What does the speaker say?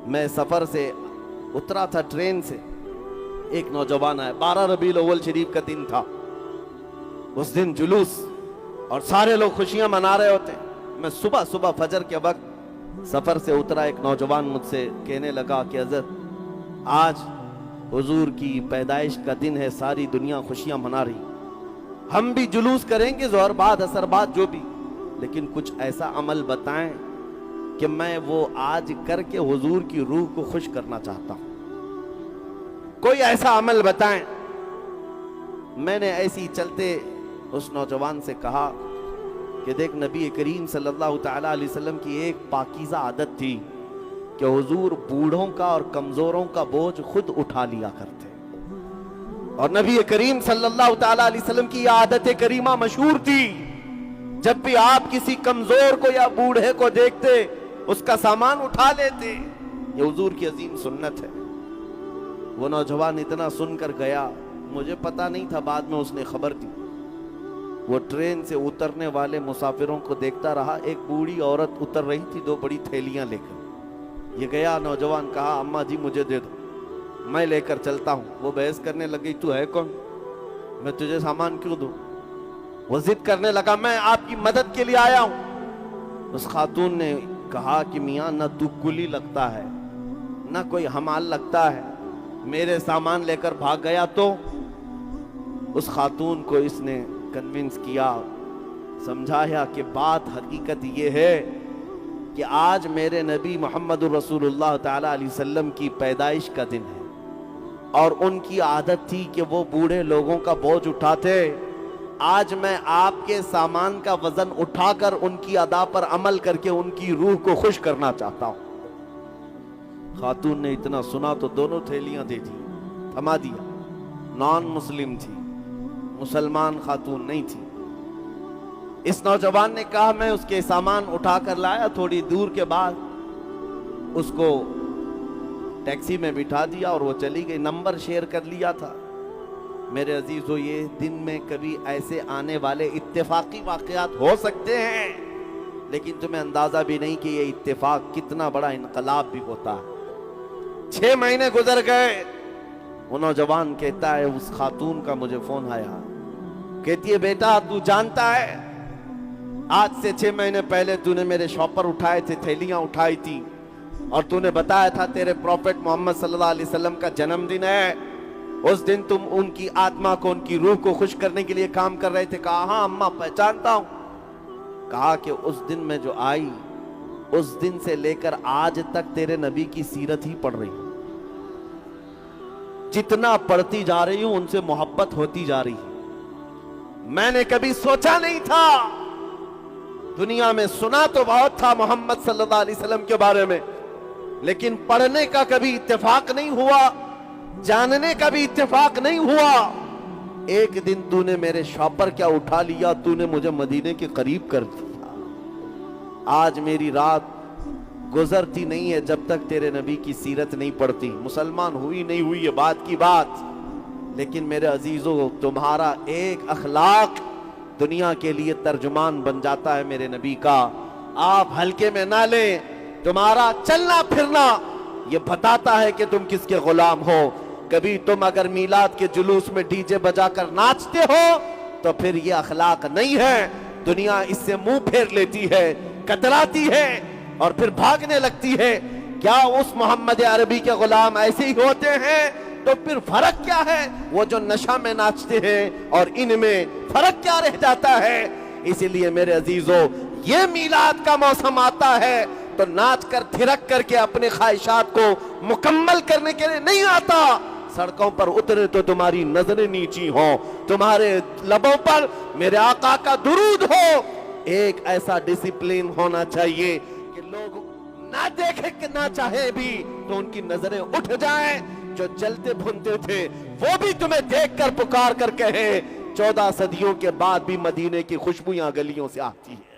میں سفر سے اترا تھا ٹرین سے، ایک نوجوان آیا، 12 ربیع الاول شریف کا دن تھا، اس دن جلوس اور سارے لوگ خوشیاں منا رہے ہوتے ہیں۔ میں صبح فجر کے وقت سفر سے اترا، ایک نوجوان مجھ سے کہنے لگا کہ حضرت آج حضور کی پیدائش کا دن ہے، ساری دنیا خوشیاں منا رہی، ہم بھی جلوس کریں گے ظہر بعد عصر بعد جو بھی، لیکن کچھ ایسا عمل بتائیں کہ میں وہ آج کر کے حضور کی روح کو خوش کرنا چاہتا ہوں، کوئی ایسا عمل بتائیں۔ میں نے ایسی چلتے اس نوجوان سے کہا کہ دیکھ، نبی کریم صلی اللہ تعالیٰ علیہ وسلم کی ایک پاکیزہ عادت تھی کہ حضور بوڑھوں کا اور کمزوروں کا بوجھ خود اٹھا لیا کرتے، اور نبی کریم صلی اللہ تعالیٰ علیہ وسلم کی یہ عادت کریمہ مشہور تھی، جب بھی آپ کسی کمزور کو یا بوڑھے کو دیکھتے اس کا سامان اٹھا لیتے۔ یہ حضور کی عظیم سنت ہے۔ وہ نوجوان اتنا سن کر گیا، مجھے پتا نہیں تھا، بعد میں اس نے خبر دی۔ وہ ٹرین سے اترنے والے مسافروں کو دیکھتا رہا، ایک بوڑھی عورت اتر رہی تھی 2 بڑی تھیلیاں لے کر۔ یہ گیا، نوجوان کہا اماں جی مجھے دے دو، میں لے کر چلتا ہوں۔ وہ بحث کرنے لگی، تو ہے کون، میں تجھے سامان کیوں دوں؟ وہ ضد کرنے لگا، میں آپ کی مدد کے لیے آیا ہوں۔ اس خاتون نے کہا کہ میاں نہ تو کلی لگتا ہے نہ کوئی حمال لگتا ہے، میرے سامان لے کر بھاگ گیا تو؟ اس خاتون کو اس نے کنونس کیا، سمجھایا کہ بات حقیقت یہ ہے کہ آج میرے نبی محمد رسول اللہ تعالیٰ علیہ وسلم کی پیدائش کا دن ہے، اور ان کی عادت تھی کہ وہ بوڑھے لوگوں کا بوجھ اٹھاتے۔ آج میں آپ کے سامان کا وزن اٹھا کر ان کی ادا پر عمل کر کے ان کی روح کو خوش کرنا چاہتا ہوں۔ خاتون نے اتنا سنا تو دونوں تھیلیاں دے دی، تھما دیا۔ نان مسلم تھی، مسلمان خاتون نہیں تھی۔ اس نوجوان نے کہا میں اس کے سامان اٹھا کر لایا، تھوڑی دور کے بعد اس کو ٹیکسی میں بٹھا دیا اور وہ چلی گئی، نمبر شیئر کر لیا تھا۔ میرے عزیزو، یہ دن میں کبھی ایسے آنے والے اتفاقی واقعات ہو سکتے ہیں، لیکن تمہیں اندازہ بھی نہیں کہ یہ اتفاق کتنا بڑا انقلاب بھی ہوتا ہے۔ 6 مہینے گزر گئے، وہ نوجوان کہتا ہے اس خاتون کا مجھے فون آیا، کہتی ہے بیٹا تو جانتا ہے آج سے 6 مہینے پہلے تو نے میرے شاپر اٹھائے تھے، تھیلیاں اٹھائی تھی، اور تو نے بتایا تھا تیرے پروفٹ محمد صلی اللہ علیہ وسلم کا جنم دن ہے، اس دن تم ان کی آتما کو، ان کی روح کو خوش کرنے کے لیے کام کر رہے تھے۔ کہا ہاں اماں پہچانتا ہوں۔ کہا کہ اس دن میں جو آئی، اس دن سے لے کر آج تک تیرے نبی کی سیرت ہی پڑھ رہی ہوں، جتنا پڑھتی جا رہی ہوں ان سے محبت ہوتی جا رہی ہے۔ میں نے کبھی سوچا نہیں تھا، دنیا میں سنا تو بہت تھا محمد صلی اللہ علیہ وسلم کے بارے میں، لیکن پڑھنے کا کبھی اتفاق نہیں ہوا، جاننے کا بھی اتفاق نہیں ہوا۔ ایک دن تو نے میرے شاپر کیا اٹھا لیا، تو نے مجھے مدینے کے قریب کر دیا۔ آج میری رات گزرتی نہیں ہے جب تک تیرے نبی کی سیرت نہیں پڑھتی۔ مسلمان ہوئی نہیں ہوئی یہ بات کی بات، لیکن میرے عزیزو تمہارا ایک اخلاق دنیا کے لیے ترجمان بن جاتا ہے میرے نبی کا۔ آپ ہلکے میں نہ لیں، تمہارا چلنا پھرنا یہ بتاتا ہے کہ تم کس کے غلام ہو۔ کبھی تم اگر میلاد کے جلوس میں ڈی جے بجا کر ناچتے ہو تو پھر یہ اخلاق نہیں ہے، دنیا اس سے منہ پھیر لیتی ہے، کتراتی ہے اور پھر بھاگنے لگتی ہے۔ کیا اس محمد عربی کے غلام ایسے ہی ہوتے ہیں؟ تو پھر فرق کیا ہے؟ وہ جو نشہ میں ناچتے ہیں اور ان میں فرق کیا رہ جاتا ہے؟ اسی لیے میرے عزیزو یہ میلاد کا موسم آتا ہے تو ناچ کر تھرک کر کے اپنے خواہشات کو مکمل کرنے کے لیے نہیں آتا۔ سڑکوں پر اترے تو تمہاری نظریں نیچی ہوں، تمہارے لبوں پر میرے آقا کا درود ہو۔ ایک ایسا ڈسپلین ہونا چاہیے کہ لوگ نہ دیکھے کہ نہ چاہے بھی تو ان کی نظریں اٹھ جائیں۔ جو چلتے بھونتے تھے وہ بھی تمہیں دیکھ کر پکار کر کہیں 14 صدیوں کے بعد بھی مدینے کی خوشبویاں گلیوں سے آتی ہیں۔